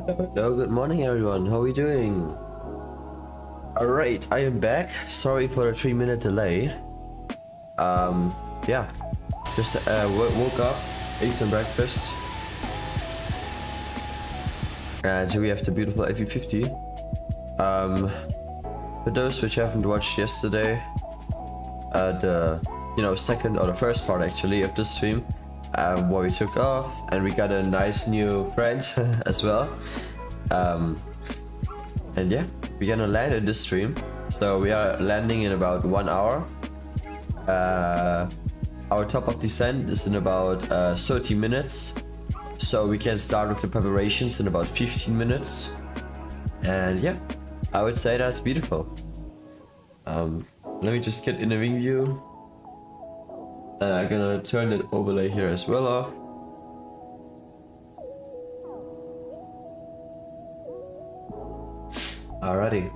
Hello, good morning everyone. How are we doing? Alright, I am back. Sorry for the 3-minute delay. Yeah. Just woke up, ate some breakfast. And here we have the beautiful AP50. For those which haven't watched yesterday, the second or the first part actually of the stream, where we took off and we got a nice new friend as well. And yeah, we're gonna land in this stream. So we are landing in about 1 hour. Our top of descent is in about 30 minutes. So we can start with the preparations in about 15 minutes. And yeah, I would say that's beautiful. Let me just get in the wing view. I'm gonna turn that overlay here as well off. Alrighty.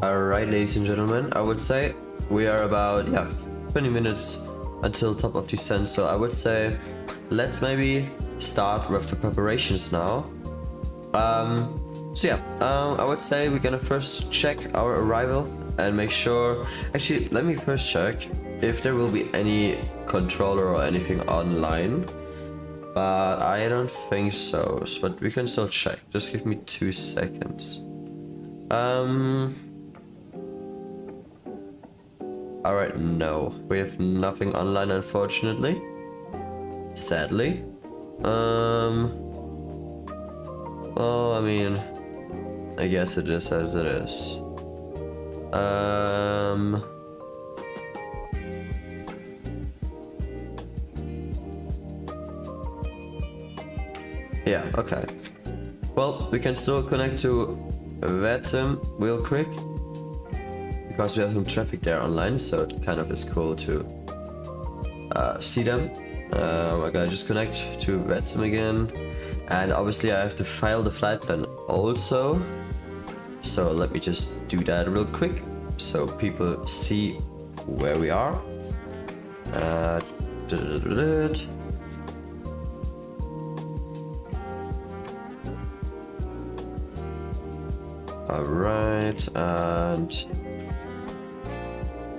Alright, ladies and gentlemen, I would say we are about 20 minutes until top of descent, so I would say let's maybe start with the preparations now. I would say we're gonna first check our arrival and make sure. Actually, let me first check if there will be any controller or anything online, but I don't think so, but we can still check. Just give me 2 seconds. Alright, no, we have nothing online, unfortunately, sadly. Well, I mean, I guess it is as it is. Yeah, okay. Well, we can still connect to VETSIM real quick, because we have some traffic there online, so it kind of is cool to see them. I gotta just connect to VETSIM again, and obviously I have to file the flight plan also, so let me just do that real quick so people see where we are. Alright, and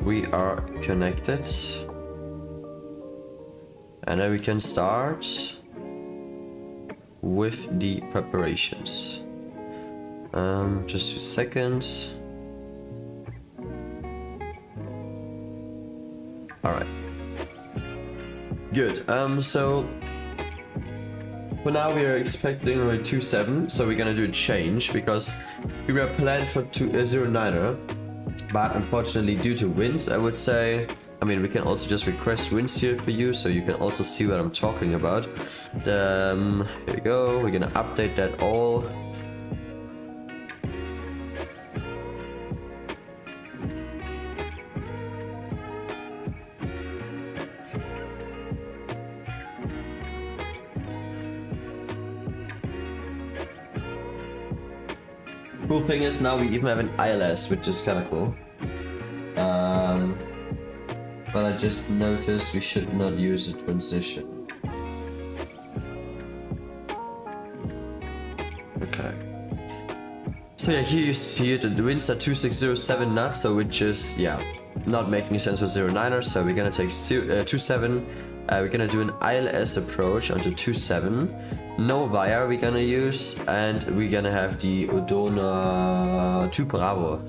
we are connected, and then we can start with the preparations. Just 2 seconds. Alright, good. So for now we are expecting a 27, so we're gonna do a change because we were planned for 09er, but unfortunately due to winds, I would say, I mean, we can also just request winds here for you, so you can also see what I'm talking about. Here we go, we're gonna update that all. Cool thing is now we even have an ILS, which is kind of cool. But I just noticed we should not use a transition. Okay. So yeah, here you see it, the winds are 2607 knots, so which is, not making sense with 09er, so we're gonna take 27. We're gonna do an ILS approach onto 27. No wire we're gonna use, and we're gonna have the Odona 2 Bravo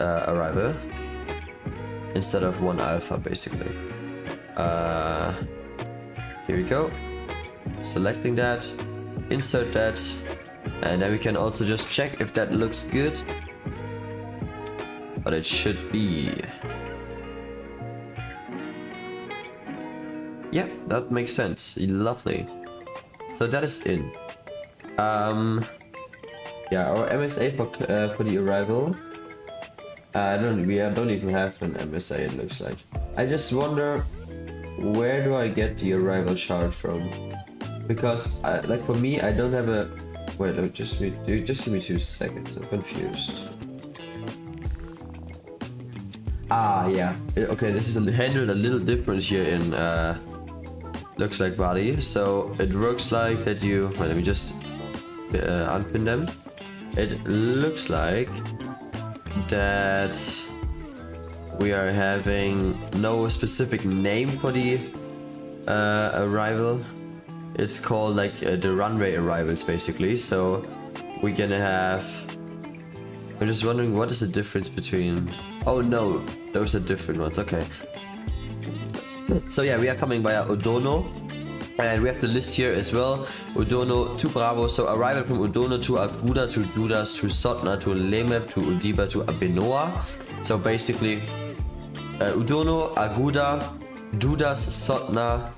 arrival instead of 1 Alpha, basically. Here we go. Selecting that, insert that, and then we can also just check if that looks good. But it should be. Yeah, that makes sense. Lovely. So that is in. Yeah, our MSA for the arrival. We don't even have an MSA. It looks like. I just wonder, where do I get the arrival chart from? Because like for me, I don't have a. Wait, look, just give me 2 seconds. I'm confused. Ah, yeah. Okay, this is handled a little different here in. Looks like Bali, so it works like that you. Well, let me just unpin them. It looks like that we are having no specific name for the arrival. It's called like the runway arrivals, basically. So we're gonna have. I'm just wondering what is the difference between. Oh no, those are different ones. Okay. So yeah, we are coming via Odono, and we have the list here as well. Odono to Bravo, so arrival from Odono to Aguda to Dudas to Sotna to Lemep to Udiba to Abenoa. So basically, Odono, Aguda, Dudas, Sotna,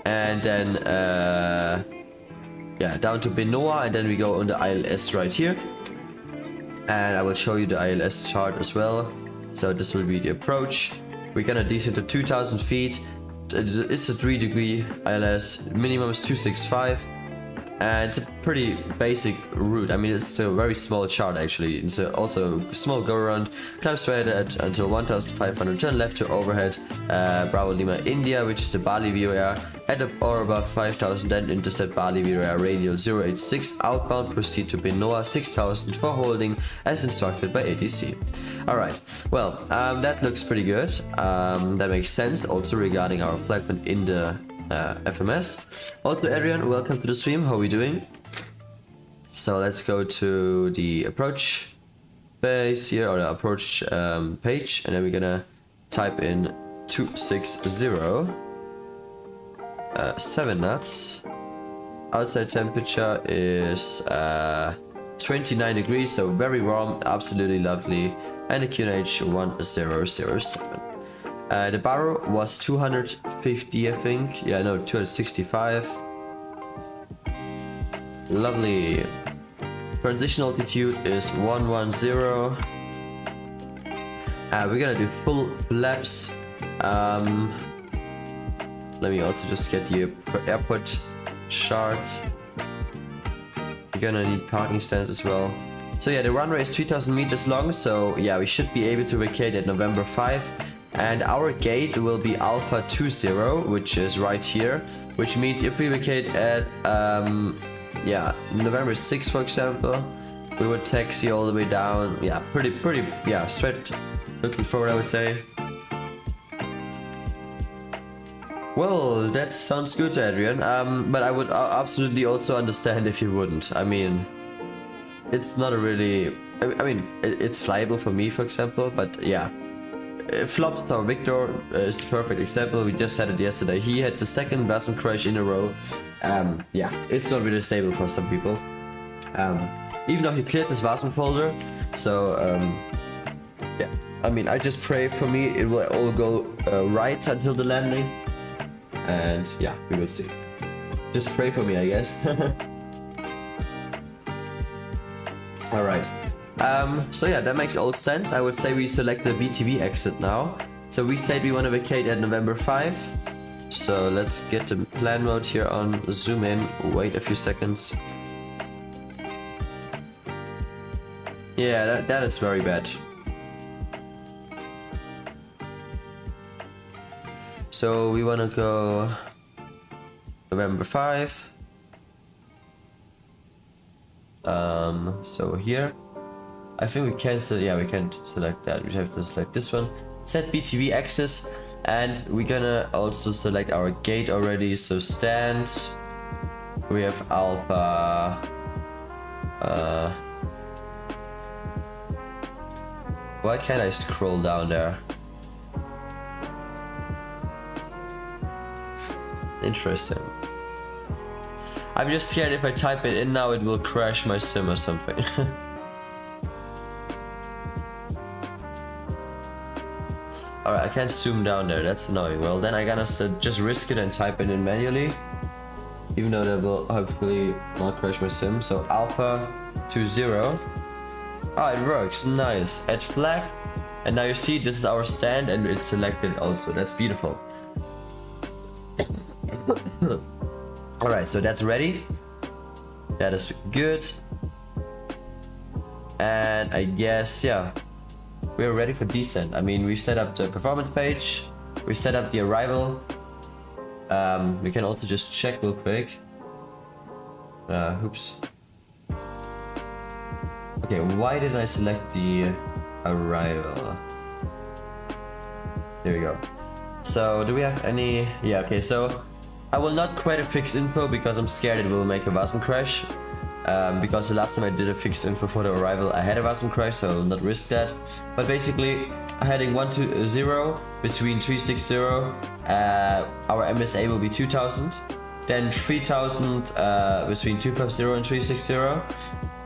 and then down to Benoa, and then we go on the ILS right here. And I will show you the ILS chart as well. So this will be the approach. We're gonna descend to 2,000 feet. It's a 3 degree ILS. Minimum is 265. And it's a pretty basic route. I mean, it's a very small chart actually. It's also a small go around. Climb straight at until 1500, turn left to overhead Bravo Lima India, which is the Bali VOR. Head up or above 5000, then intercept Bali VOR radial 086. Outbound, proceed to Benoa 6000 for holding as instructed by ATC. Alright, well, that looks pretty good. That makes sense also regarding our placement in the FMS. Also, Adrian, welcome to the stream. How are we doing? So let's go to the approach base here, or the approach page, and then we're gonna type in 260, 7 knots. Outside temperature is 29 degrees, so very warm, absolutely lovely, and the QNH 1007. The barrow was 250, I think. Yeah, no, 265. Lovely. Transition altitude is 110. We're gonna do full flaps. Let me also just get the airport chart. We're gonna need parking stands as well. So yeah, the runway is 3000 meters long, so yeah, we should be able to vacate at November 5. And our gate will be Alpha 20, which is right here, which means if we vacate at yeah, November 6, for example, we would taxi all the way down. Yeah, pretty yeah, straight looking forward, I would say. Well, that sounds good, Adrian. But I would absolutely also understand if you wouldn't. I mean, it's not a really, I mean, it's flyable for me, for example, but yeah. Flops or Victor is the perfect example. We just had it yesterday. He had the second VASM crash in a row. Yeah, it's not really stable for some people. Even though he cleared his VASM folder. So, yeah. I mean, I just pray for me it will all go right until the landing. And yeah, we will see. Just pray for me, I guess. Alright. So yeah, that makes all sense. I would say we select the BTV exit now. So we said we want to vacate at November 5. So let's get the plan mode here on, zoom in, wait a few seconds. Yeah, that is very bad. So we want to go November 5. So here. I think we can select, yeah, we can't select that. We have to select this one. Set BTV access, and we're gonna also select our gate already. So stand. We have Alpha. Why can't I scroll down there? Interesting. I'm just scared if I type it in now, it will crash my sim or something. Alright, I can't zoom down there, that's annoying. Well, then I gotta just risk it and type it in manually. Even though that will hopefully not crash my sim. So Alpha 20. Ah, it works, nice. Add flag. And now you see this is our stand and it's selected also. That's beautiful. Alright, so that's ready. That is good. And I guess, yeah. We're ready for descent. I mean, we set up the performance page. We set up the arrival. We can also just check real quick. Oops. Okay, why didn't I select the arrival? There we go. So, do we have any... Yeah, okay, so... I will not create a fixed info because I'm scared it will make a VASM crash. Because the last time I did a fixed info for the arrival, I had a VASM crash, so I will not risk that. But basically, heading 120 between 360, our MSA will be 2000. Then 3000 between 250 and 360.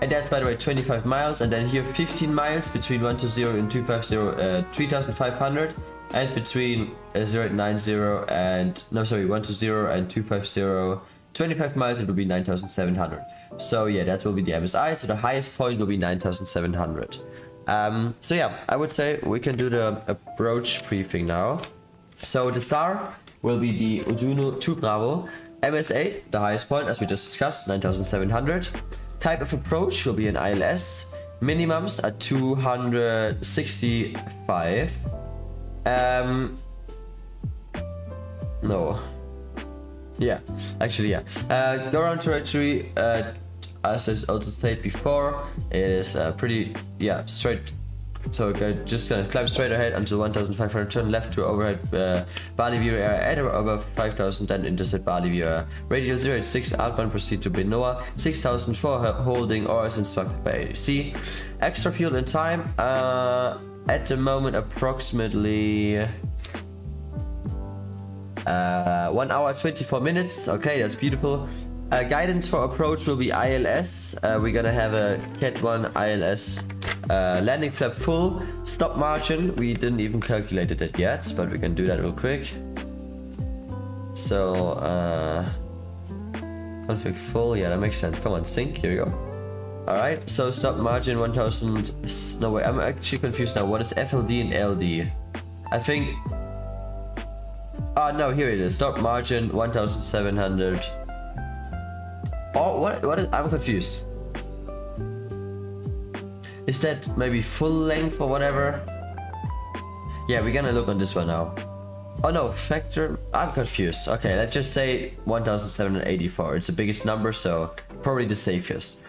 And that's, by the way, 25 miles. And then here 15 miles between 120 and 250, 3500. And between 090 and, no sorry, 120 and 250, 25 miles, it will be 9700. So yeah, that will be the MSI, so the highest point will be 9700. So yeah, I would say we can do the approach briefing now. So the star will be the Ujuno 2 Bravo. MSA, the highest point as we just discussed, 9,700. Type of approach will be an ILS. Minimums are 265. No. Yeah, actually, yeah. Go around trajectory, as I also said before, it is pretty, yeah, straight. So just gonna climb straight ahead until 1,500, turn left to overhead Bali view area at or above 5,000, then intercept Bali view area. Radial 086, outbound proceed to Benoa, 6,000 for holding or as instructed by ADC. Extra fuel and time, at the moment approximately 1 hour 24 minutes. Okay, that's beautiful. Guidance for approach will be ILS. We're gonna have a Cat 1 ILS landing flap full. Stop margin, we didn't even calculate it yet, but we can do that real quick. So config full, yeah, that makes sense. Come on, sync, here we go. Alright, so stop margin 1000. No, wait, I'm actually confused now. What is FLD and LD? I think. Oh no, here it is. Stop margin 1700. Oh, what is, I'm confused. Is that maybe full length or whatever? Yeah, we're gonna look on this one now. Oh no, factor, I'm confused. Okay, let's just say 1784. It's the biggest number, so probably the safest.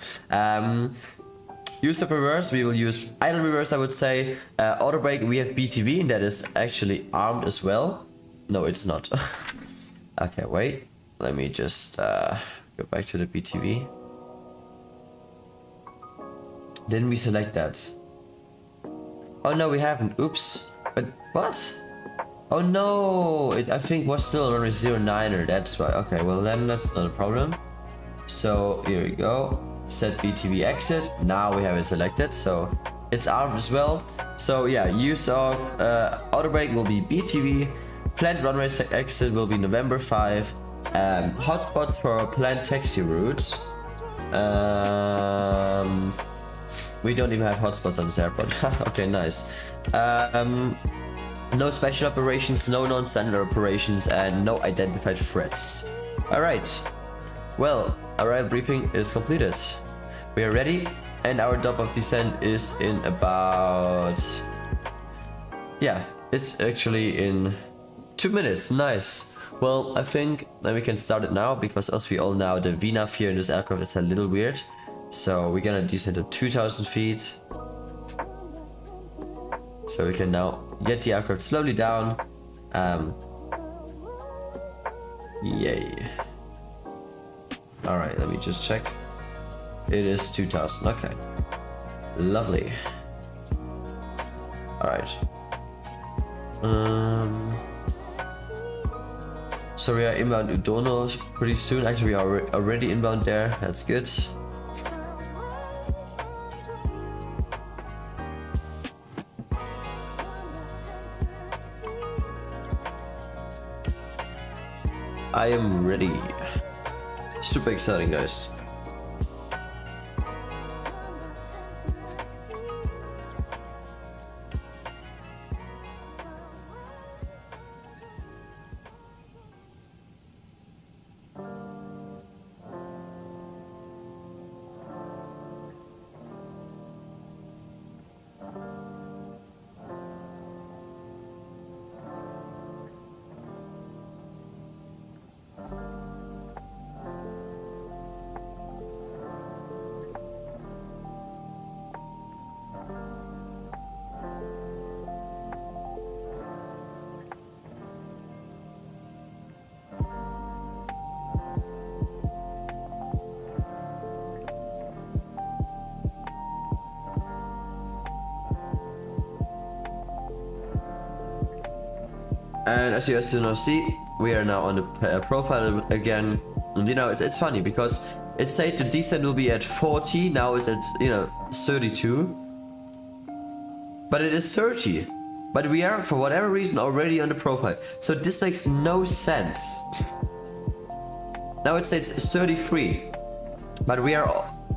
Use of reverse, we will use idle reverse, I would say. Auto brake, we have BTV, and that is actually armed as well. No, it's not. Okay, wait. Let me just go back to the BTV. Didn't we select that? Oh no, we haven't. Oops. But what? Oh no, it I think was still on a 09er. That's why. Okay, well then that's not a problem. So here we go. Set BTV exit. Now we have it selected, so it's armed as well. So yeah, use of auto brake will be BTV. Planned runway exit will be November 5. Hotspots for planned taxi routes. We don't even have hotspots on this airport. Okay, nice. No special operations, no non-standard operations, and no identified threats. Alright. Well, arrival briefing is completed. We are ready, and our drop of descent is in about... Yeah, it's actually in 2 minutes. Nice. Well, I think that we can start it now, because as we all know, the VNAV here in this aircraft is a little weird. So we're gonna descend to 2,000 feet. So we can now get the aircraft slowly down. Yay. Alright, let me just check. It is 2,000, okay. Lovely. Alright. So we are inbound Udono pretty soon. Actually, we are already inbound there. That's good. I am ready. Super exciting, guys. And as you guys now see, we are now on the profile again. And you know, it's funny because it said the descent will be at 40, now it's at, you know, 32. But it is 30. But we are, for whatever reason, already on the profile. So this makes no sense. Now it says 33. But we are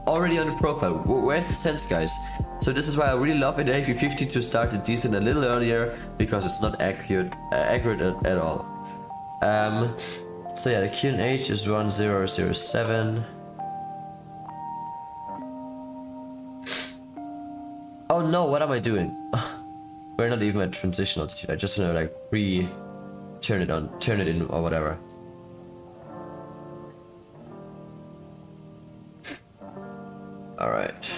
already on the profile. Where's the sense, guys? So this is why I really love in A350 to start the descent a little earlier, because it's not accurate at all. So yeah, the QNH is 1007. Oh no, what am I doing? We're not even at transition altitude. I just want to like turn it on, turn it in or whatever. All right.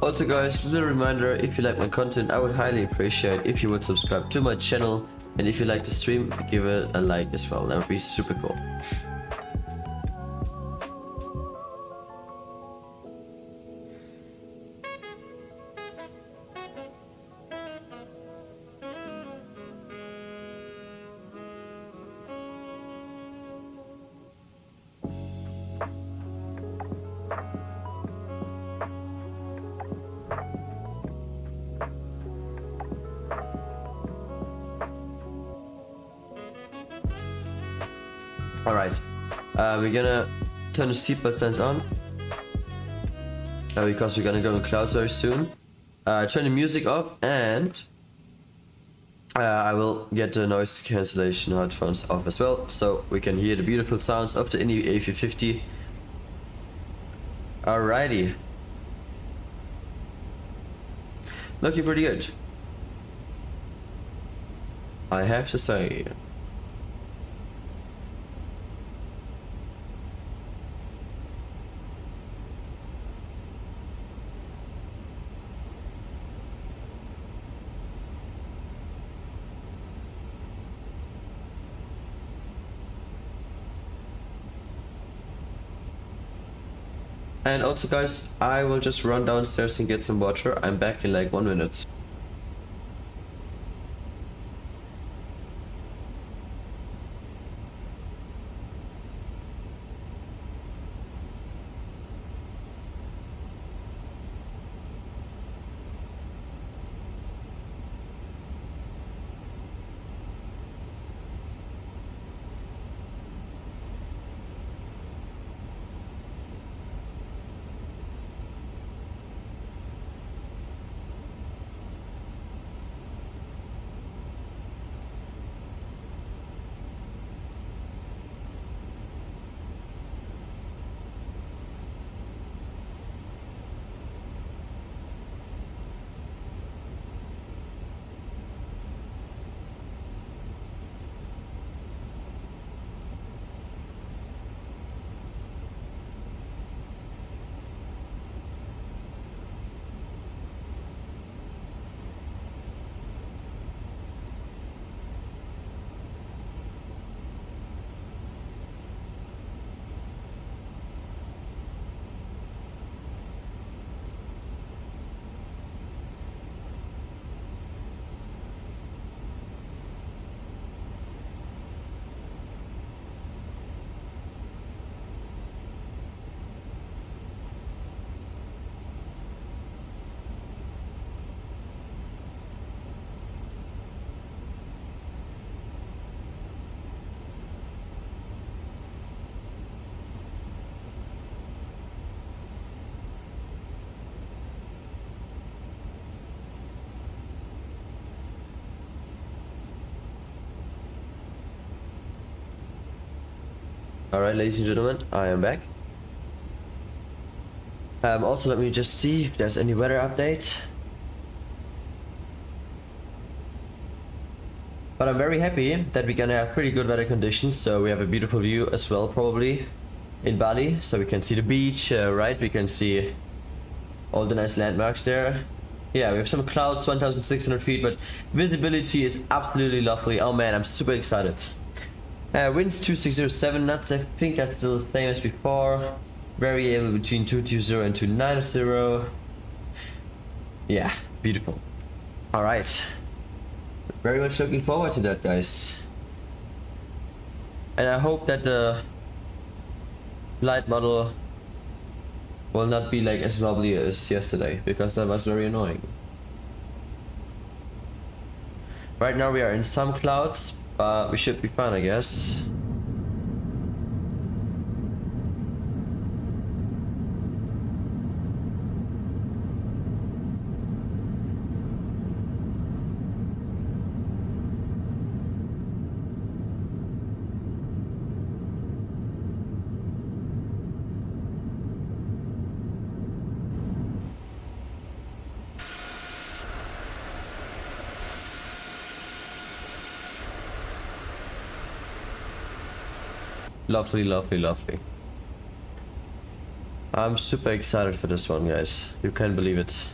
Also guys, little reminder, if you like my content, I would highly appreciate if you would subscribe to my channel, and if you like the stream, give it a like as well. That would be super cool. Alright, we're gonna turn the seatbelt stands on because we're gonna go in clouds very soon. Turn the music off, and I will get the noise cancellation headphones off as well, so we can hear the beautiful sounds of the Indy A350. Alrighty. Looking pretty good, I have to say. And also guys, I will just run downstairs and get some water. I'm back in like 1 minute. Alright, ladies and gentlemen, I am back. Also, let me just see if there's any weather update. But I'm very happy that we're gonna have pretty good weather conditions, so we have a beautiful view as well, probably, in Bali. So we can see the beach, right? We can see all the nice landmarks there. Yeah, we have some clouds, 1,600 feet, but visibility is absolutely lovely. Oh man, I'm super excited. Winds 2607 knots, I think that's still the same as before. Variable between 220 and 290. Yeah, beautiful. Alright. Very much looking forward to that, guys. And I hope that the light model will not be like as wobbly as yesterday, because that was very annoying. Right now we are in some clouds, but we should be fine, I guess. Lovely, lovely, lovely. I'm super excited for this one, guys. You can't believe it.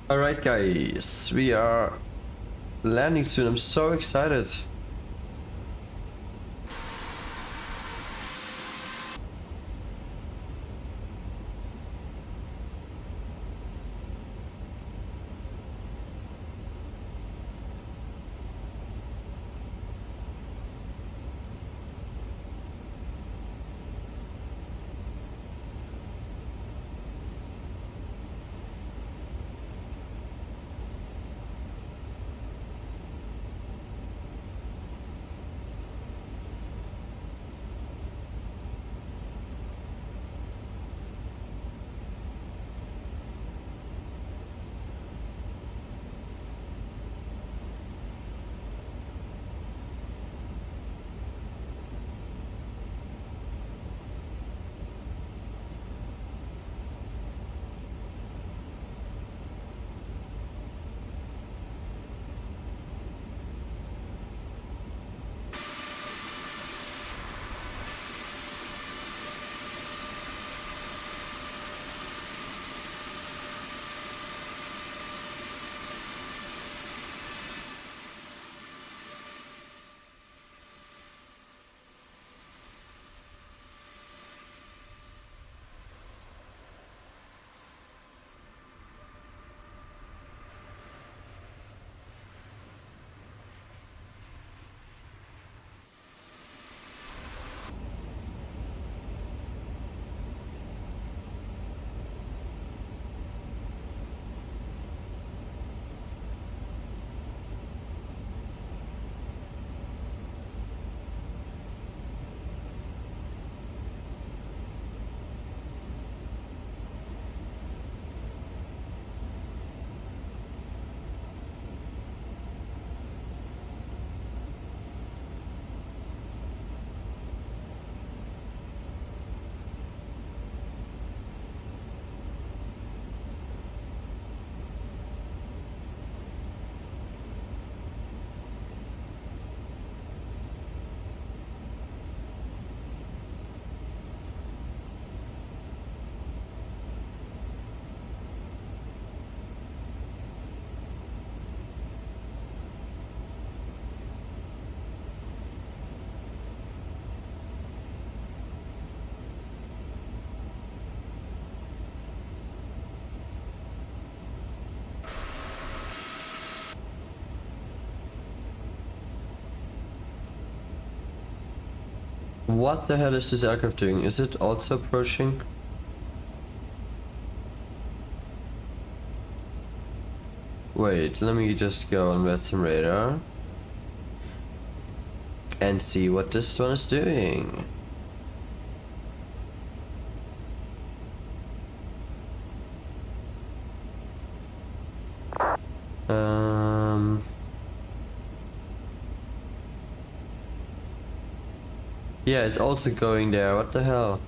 Alright guys, we are landing soon. I'm so excited. What the hell is this aircraft doing? Is it also approaching? Wait, let me just go and get some radar and see what this one is doing. Yeah, it's also going there. What the hell?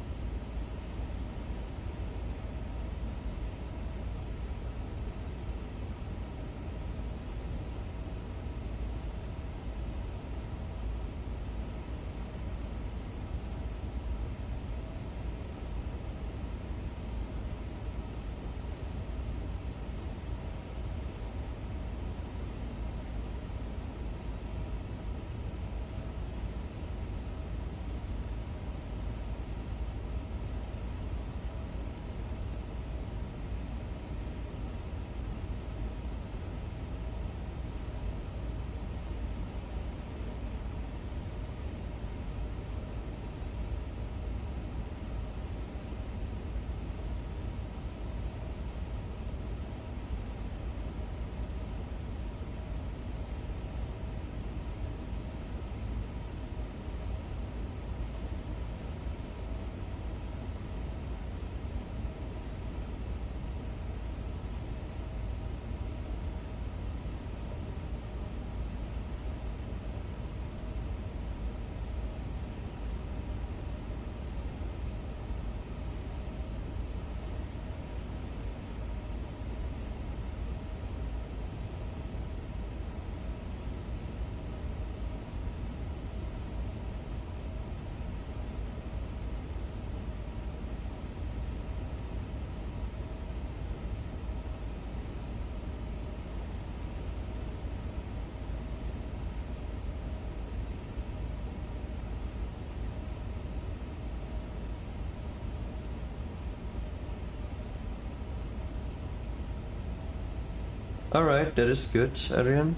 Alright, that is good, Adrian.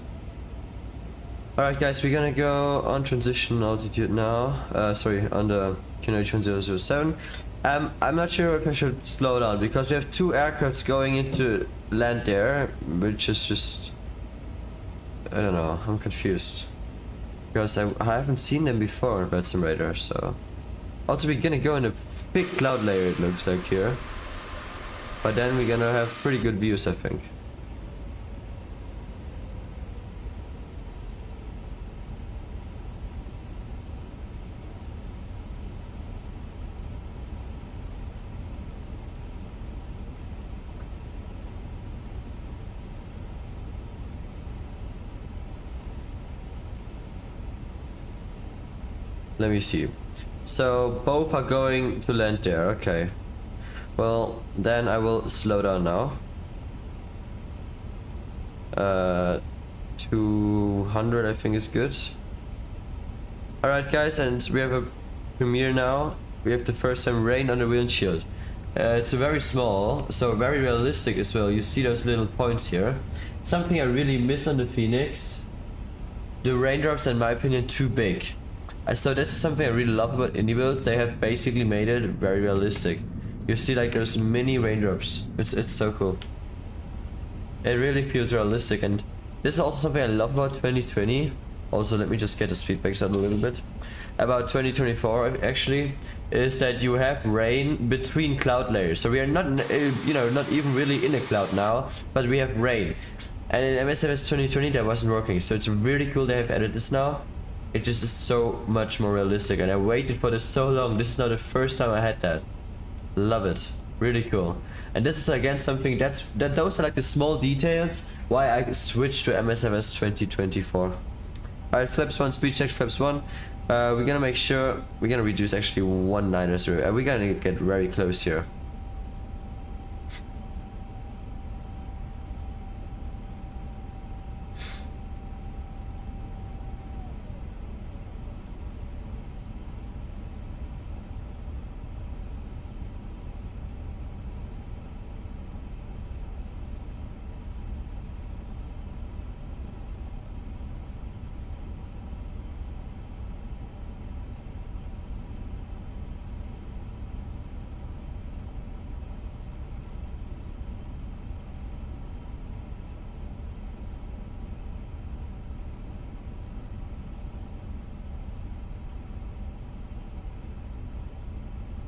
Alright guys, we're gonna go on transition altitude now. Sorry, on the QNH 1007. I'm not sure if I should slow down because we have two aircrafts going into land there, which is just... I don't know, I'm confused. Because I haven't seen them before in Flight Simulator, so... Also, we're gonna go in a big cloud layer, it looks like here. But then we're gonna have pretty good views, I think. Let me see. So both are going to land there, okay. Well, then I will slow down now. 200 I think is good. Alright guys, and we have a premiere now. We have the first time rain on the windshield. It's a very small, so very realistic as well. You see those little points here. Something I really miss on the Fenix. The raindrops, in my opinion, too big. So this is something I really love about Inibuilds. They have basically made it very realistic. You see like those mini raindrops. It's so cool. It really feels realistic, and this is also something I love about 2020. Also, let me just get the speed breaks out a little bit. About 2024 actually, is that you have rain between cloud layers. So we are not, you know, not even really in a cloud now, but we have rain. And in MSFS 2020 that wasn't working. So it's really cool they have added this now. It just is so much more realistic, and I waited for this so long. This is not the first time I had that. Love it. Really cool. And this is again something those are like the small details why I switched to MSFS 2024. Alright, flaps 1, speed check flaps 1. We're gonna make sure we're gonna reduce actually 190. We're gonna get very close here.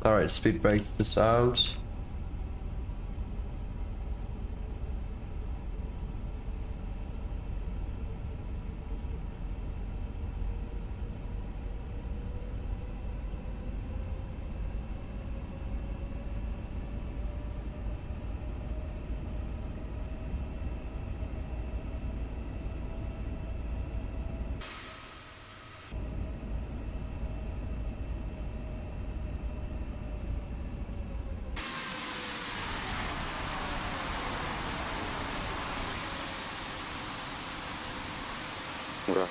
Alright, speed break this out.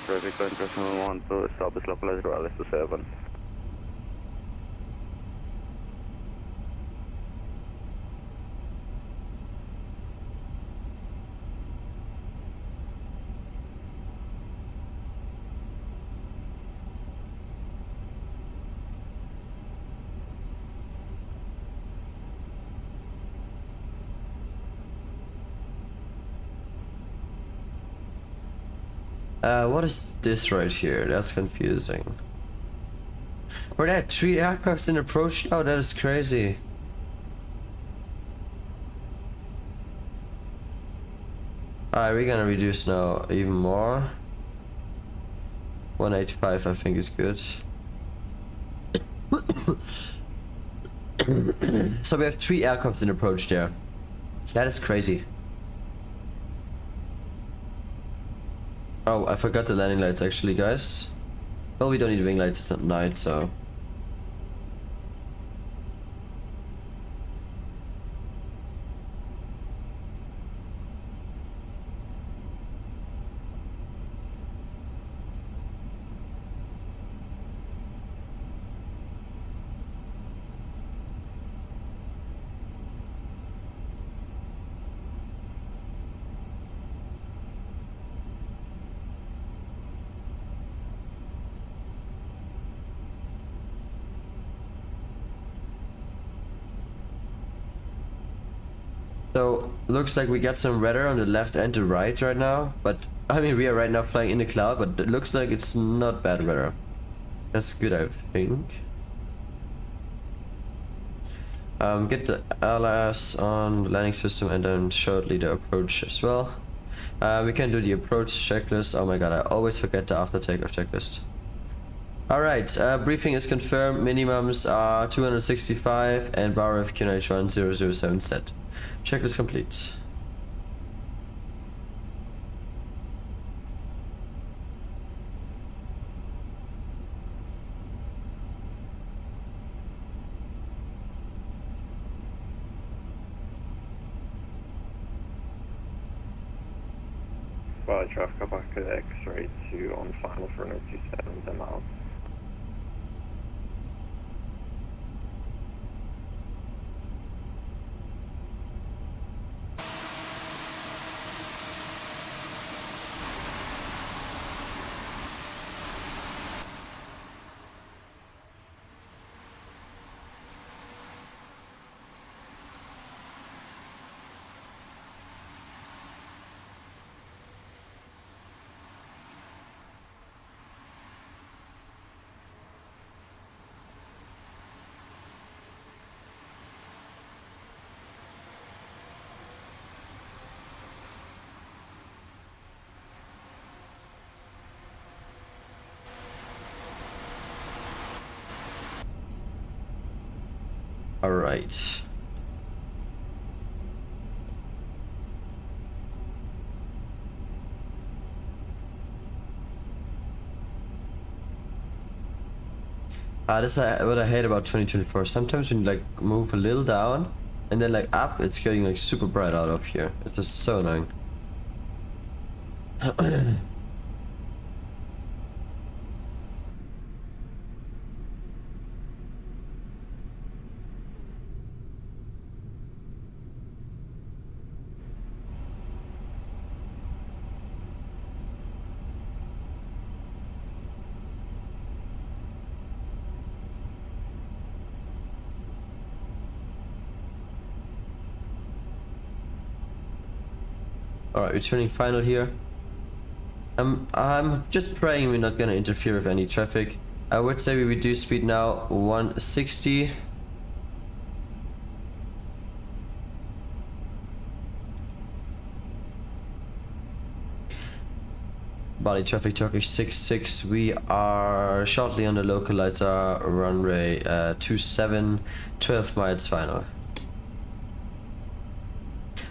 Traffic international 1 to establish localized rallies to 7. What is this right here? That's confusing. Bro, there are 3 aircrafts in approach now? That is crazy. Alright, we're gonna reduce now even more. 185 I think is good. So we have 3 aircrafts in approach there. That is crazy. Oh, I forgot the landing lights actually, guys. Well, we don't need wing lights, it's at night, so... So looks like we got some weather on the left and the right now, but I mean we are right now flying in the cloud, but it looks like it's not bad weather. That's good, I think. Get the LS on the landing system and then shortly the approach as well. We can do the approach checklist. Oh my god, I always forget the after takeoff checklist. Alright, briefing is confirmed. Minimums are 265 and bar of QNH1007 set. Checklist complete. Bali traffic up back at X-ray 2 on final for 027 10 miles. All right. This is what I hate about 2024. Sometimes when you like move a little down and then like up, it's getting like super bright out of here. It's just so annoying. Alright, returning final here. I'm just praying we're not gonna interfere with any traffic. I would say we reduce speed now 160. Bali traffic Turkish 66. We are shortly on the localizer runway 27, 12 miles final.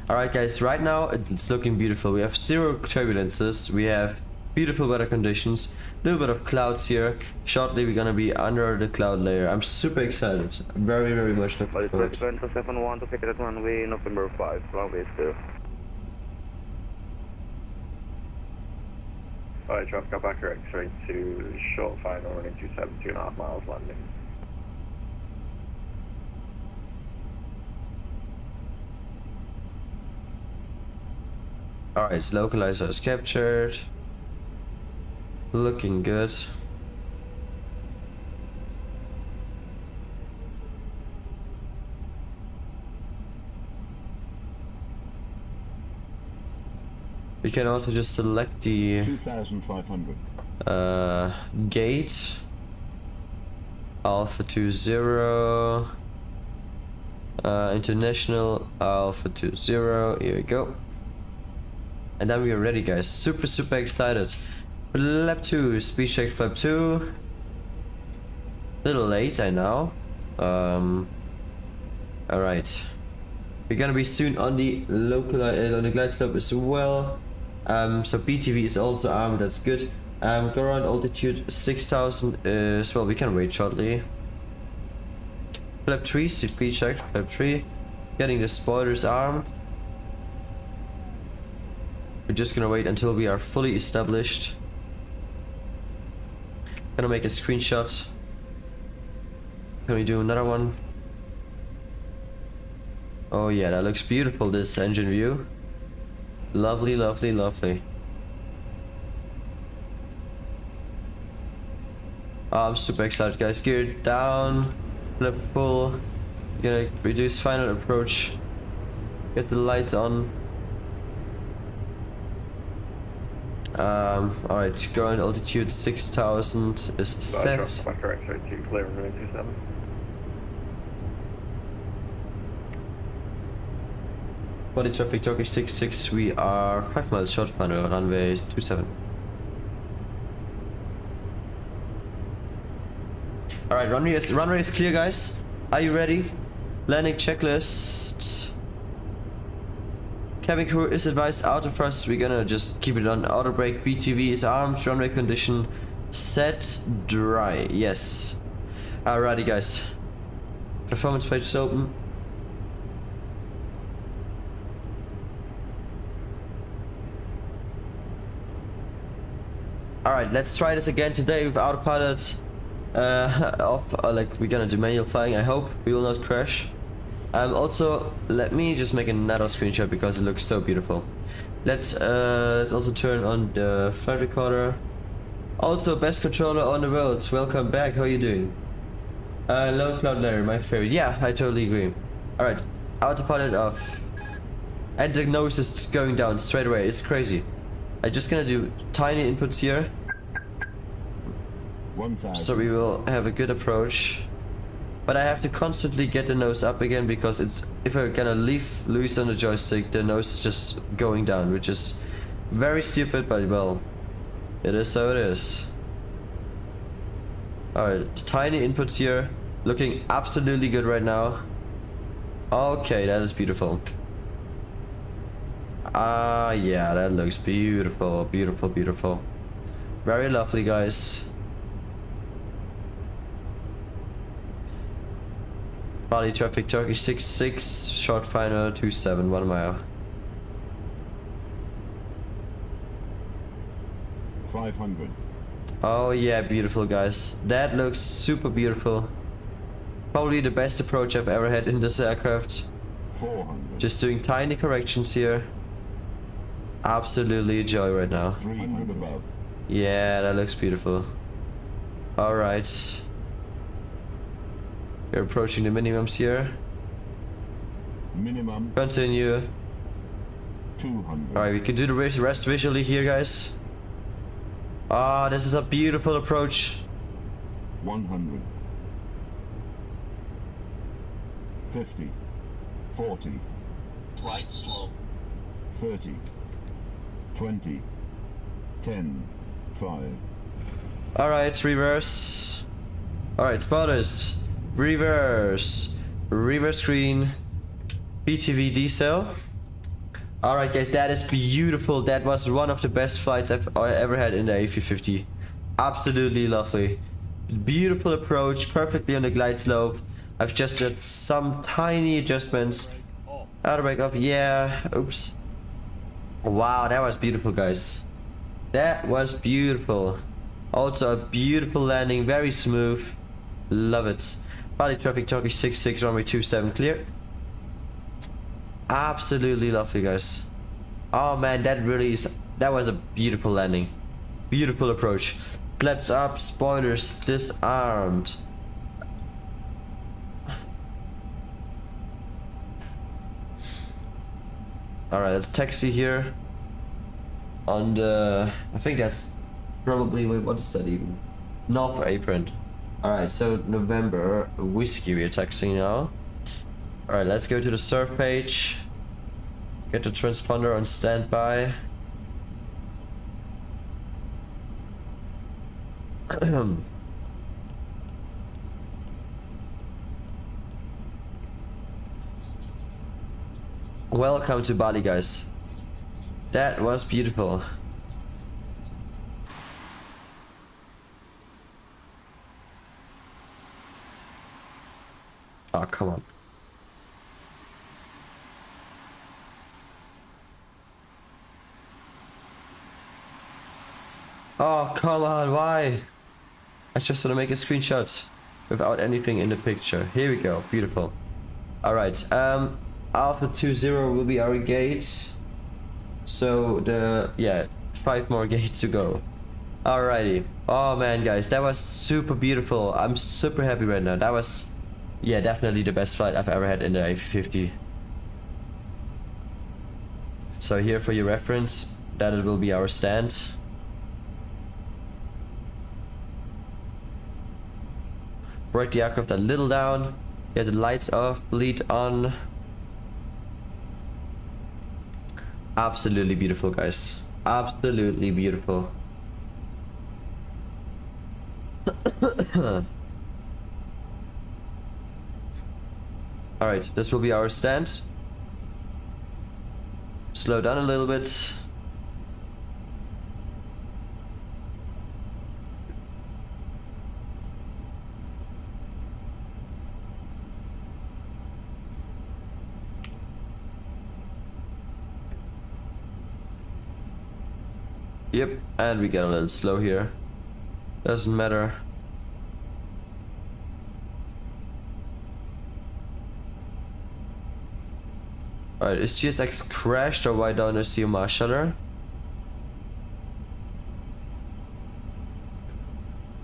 Alright guys, right now it's looking beautiful. We have zero turbulences, we have beautiful weather conditions, a little bit of clouds here. Shortly we're gonna be under the cloud layer. I'm super excited. Very, very much looking forward. Ventus 71 to pick at runway November 5, runway 2. Bali traffic up back at X-ray 2, short final running 27, 2.5 miles landing. Alright, localizer is captured. Looking good. We can also just select the 2,500. Gate Alpha 20 International Alpha 20. Here we go. And then we are ready, guys. Super excited. Flap 2, speed check flap 2. Little late, I know. Alright. We're gonna be soon on the local on the glide slope as well. So PTV is also armed, that's good. Go around altitude 6,000 as well. We can wait shortly. Flap 3, speed check flap 3. Getting the spoilers armed. We're just gonna wait until we are fully established. Gonna make a screenshot. Can we do another one? Oh yeah, that looks beautiful, this engine view. Lovely. Oh, I'm super excited, guys. Gear down, flip full. Gonna reduce final approach. Get the lights on. Alright, current altitude 6000 is set. Factor X-ray 2 clear and 27. Body traffic Turkish 66, we are 5 miles short final, runway is 27. Alright, runway is clear, guys. Are you ready? Landing checklist. Cabin crew is advised auto thrust. We're gonna just keep it on auto brake. BTV is armed. Runway condition set dry. Yes. Alrighty, guys. Performance page is open. Alright, let's try this again today with autopilot off. Like, we're gonna do manual flying. I hope we will not crash. Also, let me just make another screenshot because it looks so beautiful. Let's also turn on the flight recorder. Also, best controller on the world. Welcome back. How are you doing? Lone Cloud Larry, my favorite. Yeah, I totally agree. Alright, autopilot off. And the nose is going down straight away. It's crazy. I'm just gonna do tiny inputs here. So we will have a good approach. But I have to constantly get the nose up again because it's, if I'm gonna leave loose on the joystick, the nose is just going down, which is very stupid, but well, it is how it is. Alright, tiny inputs here, looking absolutely good right now. Okay, that is beautiful. Yeah, that looks beautiful, beautiful, beautiful. Very lovely, guys. Bali traffic Turkish 66, short final 27, 1 mile. 500. Oh yeah, beautiful, guys. That looks super beautiful. Probably the best approach I've ever had in this aircraft. 400. Just doing tiny corrections here. Absolutely a joy right now. 300 above. Yeah, that looks beautiful. Alright. We're approaching the minimums here. Minimum Continue. 200. Alright, we can do the rest visually here, guys. Ah, this is a beautiful approach. 100. 50. 40. Right slope. 30. 20. 10. 5. Alright, reverse. Alright, spotters. Reverse. Reverse screen. BTV decel. Alright, guys, that is beautiful. That was one of the best flights I've ever had in the A350. Absolutely lovely. Beautiful approach, perfectly on the glide slope. I've just did some tiny adjustments. Auto brake off, yeah. Oops. Wow, that was beautiful, guys. That was beautiful. Also a beautiful landing, very smooth. Love it. Bali traffic Turkish 66, runway 27 clear. Absolutely lovely, guys. Oh man, that was a beautiful landing. Beautiful approach. Flaps up, spoilers disarmed. Alright, let's taxi here. On the, I think that's probably, wait, what is that even? North apron. Alright, so November whiskey we are taxing now. Alright, let's go to the surf page. Get the transponder on standby. Welcome to Bali, guys. That was beautiful. Oh, come on. Oh, come on, why? I just want to make a screenshot without anything in the picture. Here we go, beautiful. Alright, Alpha 20 will be our gate. So yeah, 5 more gates to go. Alrighty. Oh man, guys, that was super beautiful. I'm super happy right now. That was, yeah, definitely the best flight I've ever had in the A350. So here for your reference, that it will be our stand. Break the aircraft a little down. Get the lights off, bleed on. Absolutely beautiful, guys. Absolutely beautiful. Alright, this will be our stand. Slow down a little bit. Yep, and we get a little slow here. Doesn't matter. Alright, is GSX crashed or why don't I see a Mars shutter?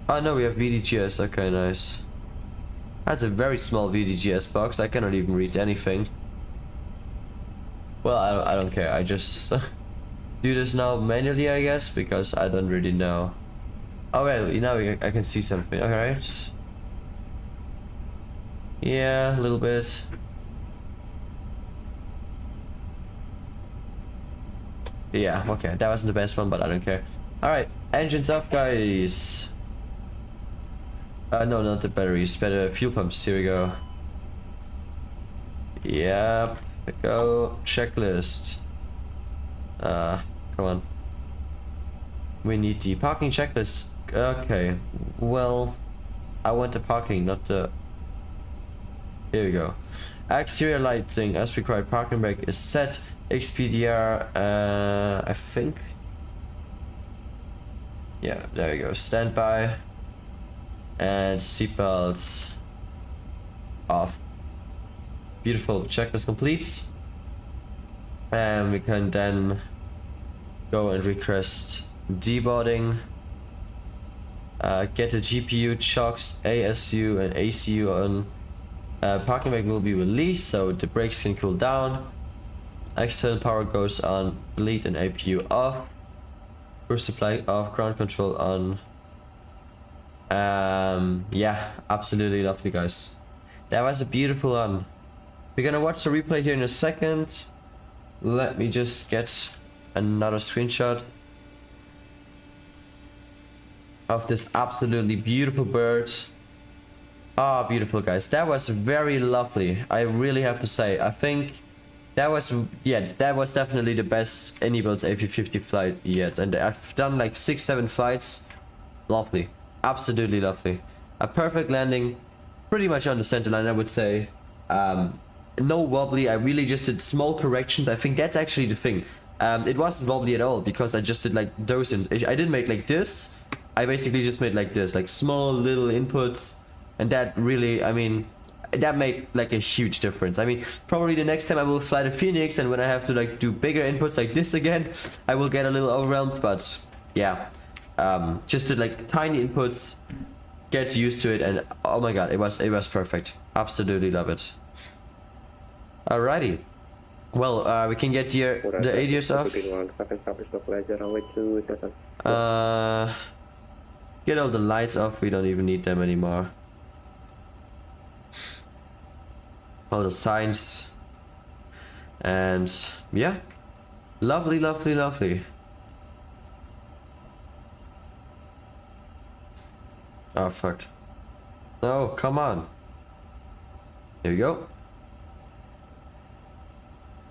Oh no, we have VDGS, okay, nice. That's a very small VDGS box, I cannot even read anything. Well, I don't care, I just do this now manually, I guess, because I don't really know. Oh well, now I can see something, alright. Yeah, a little bit. Yeah, okay, that wasn't the best one, but I don't care. Alright, engines up, guys. No, not the batteries, better fuel pumps, here we go. Yep, go, checklist. Come on. We need the parking checklist. Okay, well, I want the parking, not the... Here we go. Exterior lighting, as required, parking brake is set. XPDR, I think. Yeah, there we go. Standby. And seatbelts off. Beautiful. Checklist complete. And we can then go and request deboarding. Get the GPU, chocks, ASU, and ACU on. Parking brake will be released, so the brakes can cool down. External power goes on, bleed and APU off. Cruise supply off, ground control on. Yeah, absolutely lovely, guys. That was a beautiful one. We're gonna watch the replay here in a second. Let me just get another screenshot of this absolutely beautiful bird. Ah, beautiful, guys. That was very lovely. I really have to say. I think that was, yeah, that was definitely the best Inibuilds A350 flight yet. And I've done like 6-7 flights. Lovely. Absolutely lovely. A perfect landing. Pretty much on the center line, I would say. No wobbly. I really just did small corrections. I think that's actually the thing. It wasn't wobbly at all because I just did like those. I didn't make like this. I basically just made like this. Like small little inputs. And that really, I mean, that made like a huge difference. I mean, probably the next time I will fly the Fenix, and when I have to like do bigger inputs like this again, I will get a little overwhelmed. But yeah, just did like tiny inputs, get used to it, and oh my god, it was perfect. Absolutely love it. Alrighty, well, we can get the ADS off. Get all the lights off. We don't even need them anymore. All the signs, and yeah, lovely, lovely, lovely. Oh fuck, no, come on. Here we go.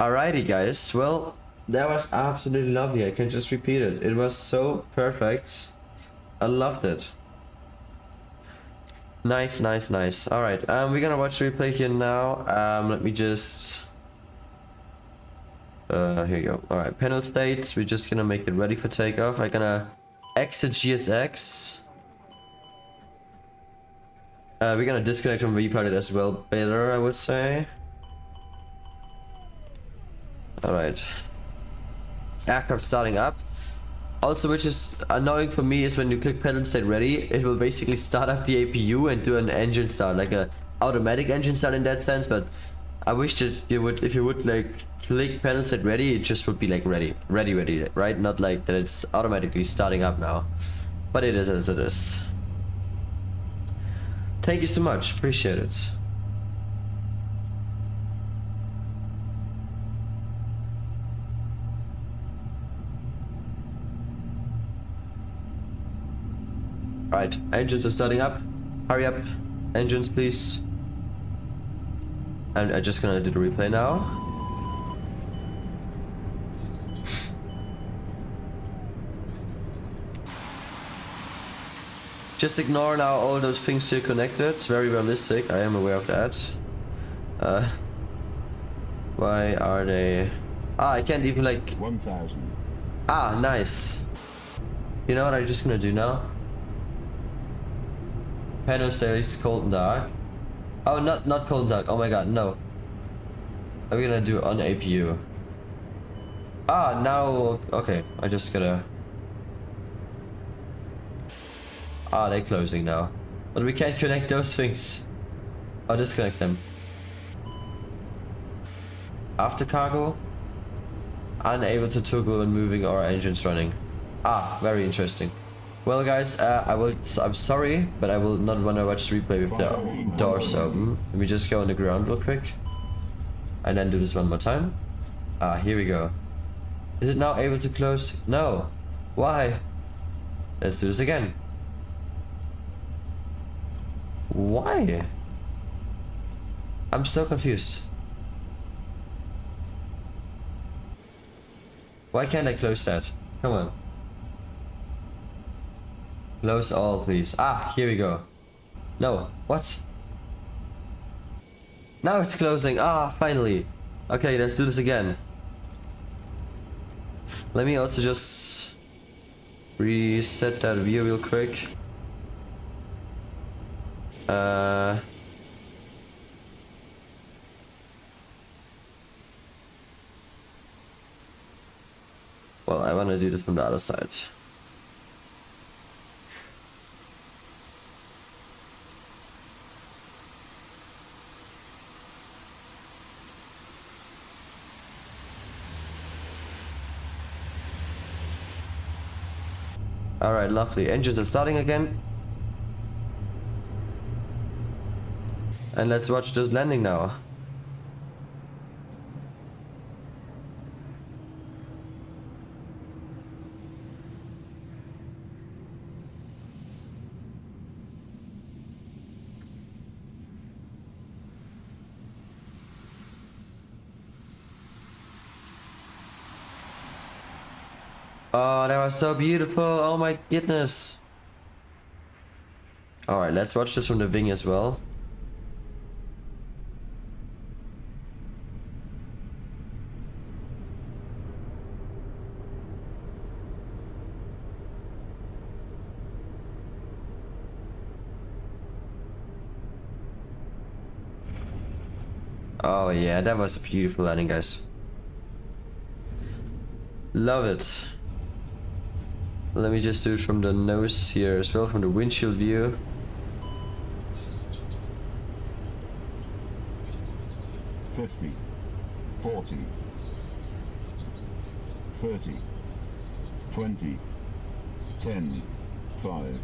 Alrighty, guys, well, that was absolutely lovely. I can just repeat it. It was so perfect. I loved it. Nice, nice, nice. Alright, we're gonna watch the replay here now. Let me just... here you go. Alright, panel states. We're just gonna make it ready for takeoff. I'm gonna exit GSX. We're gonna disconnect from VPilot as well. Better, I would say. Alright. Aircraft starting up. Also, which is annoying for me, is when you click pedal state ready, it will basically start up the APU and do an engine start, like a automatic engine start in that sense. But I wish that you would, if you would like click panel set ready, it just would be like ready, right? Not like that it's automatically starting up now. But it is as it is. Thank you so much, appreciate it. Right, engines are starting up. Hurry up, engines please. And I'm just gonna do the replay now. Just ignore now all those things here connected. It's very realistic, I am aware of that. Why are they... Ah, I can't even like... 1,000. Ah, nice. You know what I'm just gonna do now? Panel stays cold and dark. Oh, not cold and dark. Oh my god, no. I'm gonna do on APU. Ah, now... Okay, I just gotta... Ah, they're closing now. But we can't connect those things. Oh, disconnect them. After cargo. Unable to toggle when moving or engines running. Ah, very interesting. Well guys, I'm sorry, but I will not wanna watch the replay with the doors open. Let me just go on the ground real quick. And then do this one more time. Ah, here we go. Is it now able to close? No. Why? Let's do this again. Why? I'm so confused. Why can't I close that? Come on. Close all, please. Ah, here we go. No, what? Now it's closing. Ah, finally. Okay, let's do this again. Let me also just reset that view real quick. Well, I want to do this from the other side. Alright, lovely. Engines are starting again. And let's watch the landing now. Oh, that was so beautiful. Oh my goodness. Alright, let's watch this from the wing as well. Oh yeah, that was a beautiful landing, guys. Love it. Let me just do it from the nose here as well, from the windshield view. $50, $40, $30, $20, $10, $5.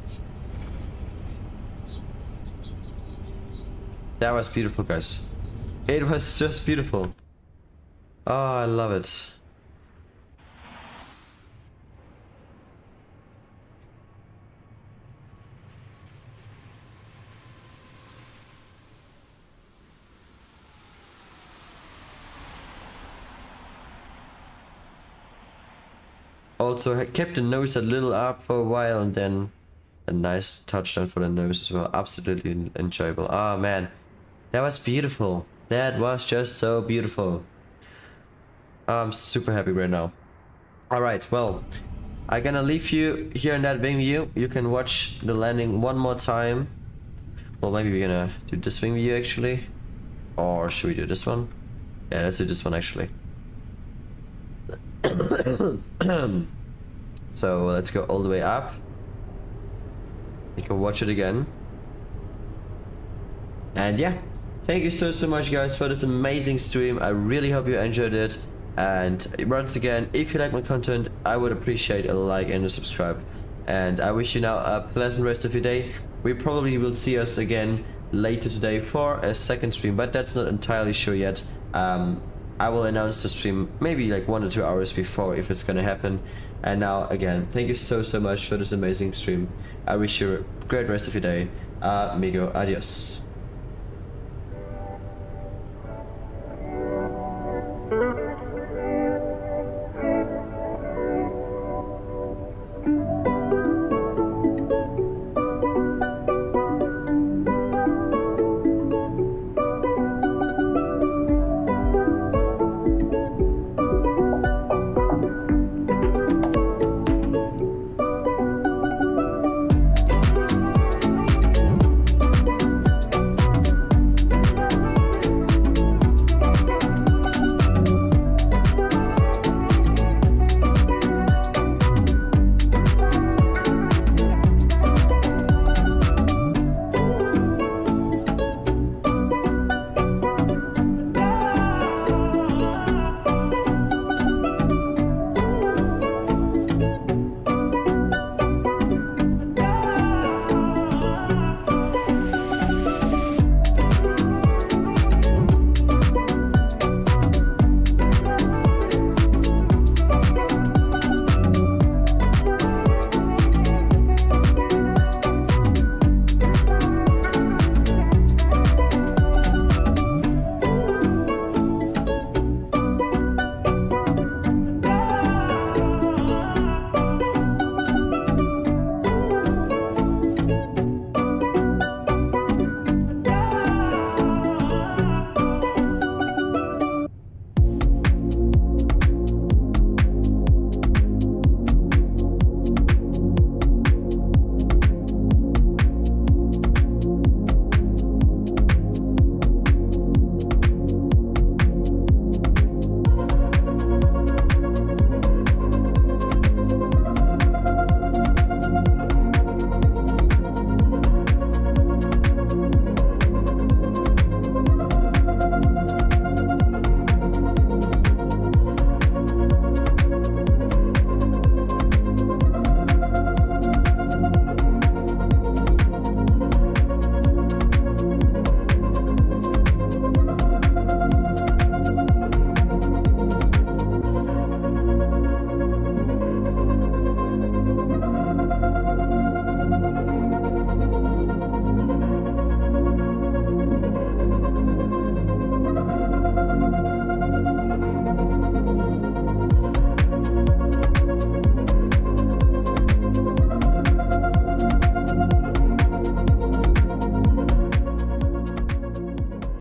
That was beautiful, guys. It was just beautiful. Oh, I love it. Also, I kept the nose a little up for a while and then a nice touchdown for the nose as well. Absolutely enjoyable. Ah, man. That was beautiful. That was just so beautiful. I'm super happy right now. Alright, well, I'm gonna leave you here in that wing view. You can watch the landing one more time. Well, maybe we're gonna do this wing view actually. Or should we do this one? Yeah, let's do this one actually. So let's go all the way up. You can watch it again. And yeah, Thank you so much guys for this amazing stream. I really hope you enjoyed it. And once again, if you like my content, I would appreciate a like and a subscribe. And I wish you now a pleasant rest of your day. We probably will see us again later today for a second stream, but that's not entirely sure yet. I will announce the stream maybe like 1 or 2 hours before if it's gonna happen. And now again, thank you so much for this amazing stream. I wish you a great rest of your day. Amigo, adios.